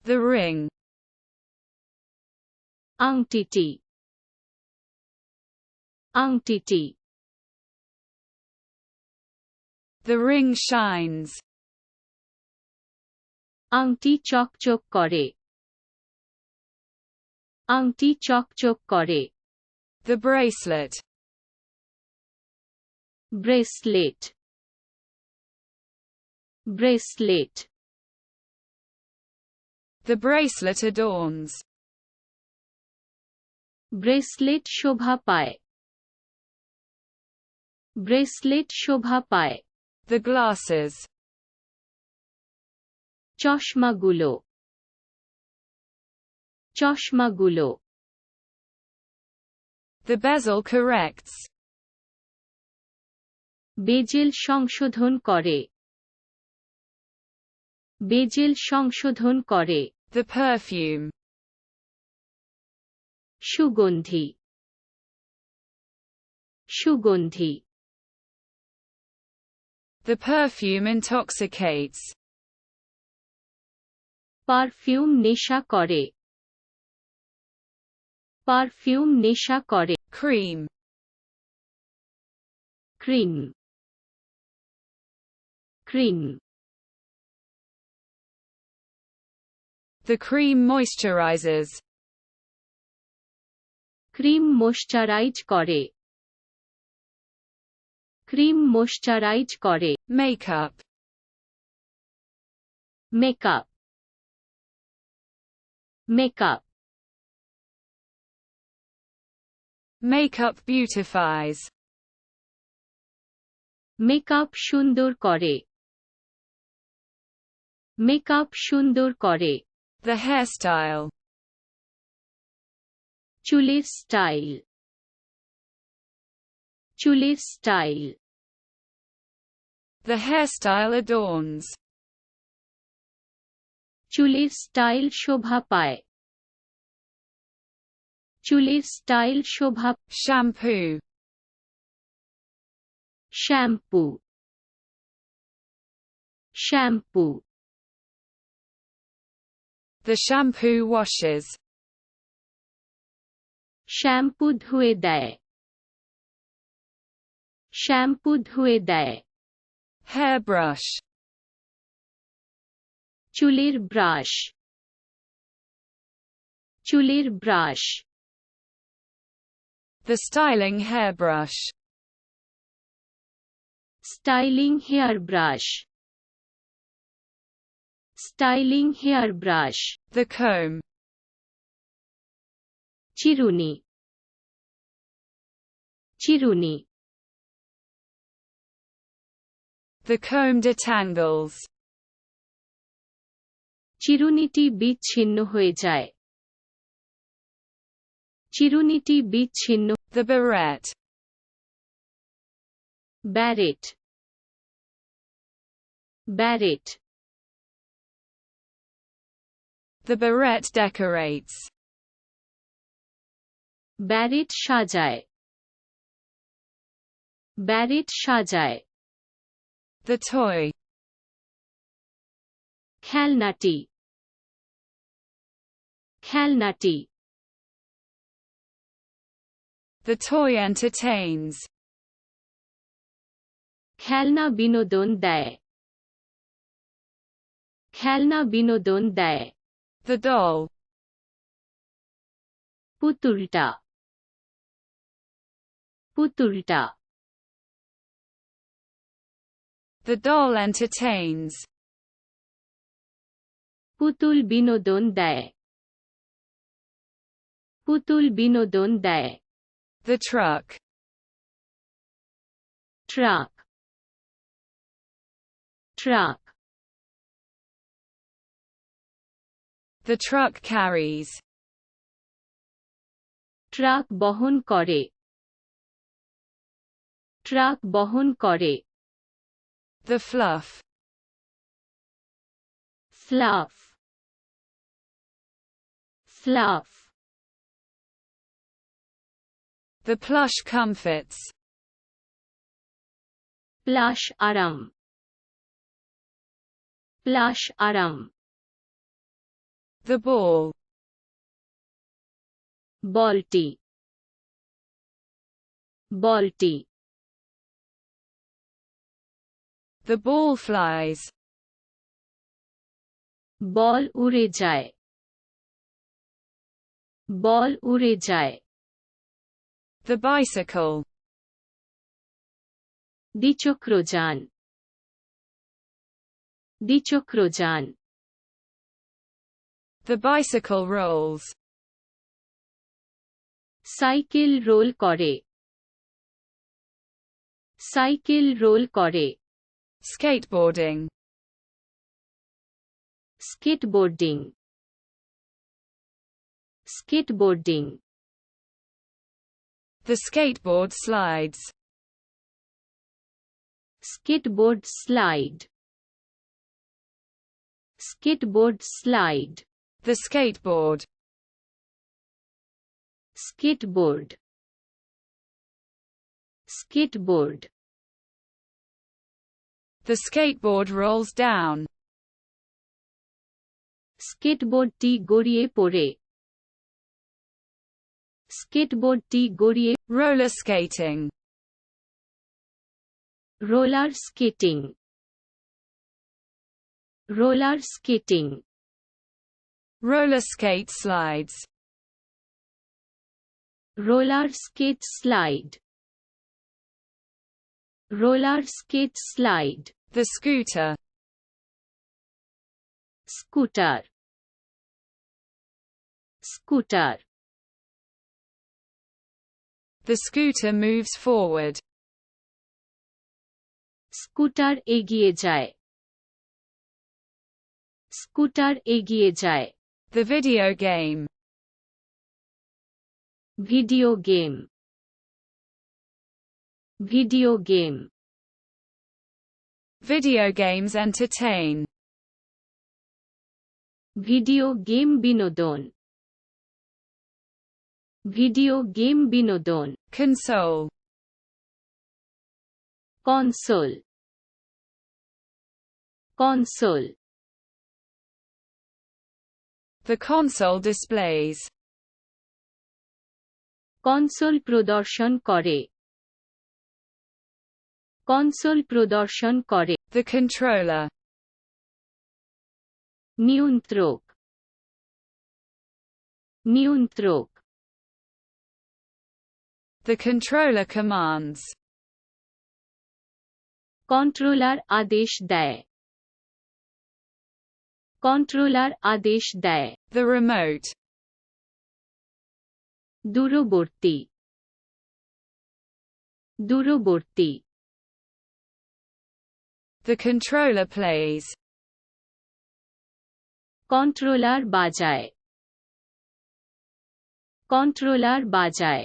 The ring. আংটিটি আংটিটি The ring shines. আংটি চকচক করে আংটি চকচক করে The bracelet. Bracelet bracelet The bracelet adorns. Bracelet শোভা পায় ব্রেসলেট শোভা পায় The glasses. চশমাগুলো চশমাগুলো The bezel corrects. বেজেল সংশোধন করে বেজেল সংশোধন করে The perfume. সুগন্ধি সুগন্ধি The perfume intoxicates. পারফিউম নেশা করে পারফিউম নেশা করে Cream. Cream cream The cream moisturizes. Cream moisturise করে ক্রিম ময়শ্চারাইজ করে Makeup. Makeup makeup Makeup beautifies. Makeup সুন্দর করে মেকআপ সুন্দর করে The hairstyle. চুলের স্টাইল চুলের স্টাইল The hairstyle adorns. চুলের স্টাইল শোভা পায় চুলের স্টাইল শোভা Shampoo. Shampoo shampoo The shampoo washes. Shampoo ধুয়ে দেয় শ্যাম্পু ধুয়ে দেয় Hairbrush. চুলের ব্রাশ চুলের brush The styling hairbrush. Styling hair brush styling hair brush The comb. চিরুনি চিরুনি The comb detangles. চিরুনিটি বিচ্ছিন্ন হয়ে যায় চিরুনিটি বিচ্ছিন্ন The barrette. Barrett Barrett The barrette decorates. Barrett সাজায় ব্যারেট সাজায় The toy. খেলনাটি খেলনাটি The toy entertains. খেলনা বিনোদন দেয় খেলনা বিনোদন দেয় The doll. পুতুলটা পুতুলটা The doll entertains. পুতুল বিনোদন দেয় পুতুল বিনোদন দেয় The truck. Truck truck The truck carries. Truck বহন করে ট্রাক বহন করে The fluff. Fluff fluff The plush comforts. Plush আরাম প্লাশ আরাম The ball. বলটি বলটি The ball flies. বল উড়ে যায় বল উড়ে যায় The bicycle. দ্বিচক্রযান দ্বিচক্রযান The bicycle rolls. Cycle roll করে সাইকেল রোল করে Skateboarding. Skateboarding skateboarding The skateboard slides. Skateboard slide skateboard slide The skateboard. Skateboard skateboard The skateboard rolls down. স্কেটবোর্ডটি গড়িয়ে পড়ে স্কেটবোর্ডটি গড়িয়ে Roller skating. Roller skating roller skating Roller skate slides. Roller skate slide roller skate slide The scooter. Scooter scooter The scooter moves forward. Scooter এগিয়ে যায় scooter এগিয়ে যায় The video game. Video game video game Video games entertain. Video game বিনোদন video game বিনোদন Console. Console console The console displays. Console প্রদর্শন করে console প্রদর্শন করে The controller. নিয়ন্ত্রক নিয়ন্ত্রক The controller commands. কন্ট্রোলার আদেশ দেয় কন্ট্রোলার আদেশ দেয় The remote. দূরবর্তী দূরবর্তী The controller plays. কন্ট্রোলার বাজায় কন্ট্রোলার বাজায়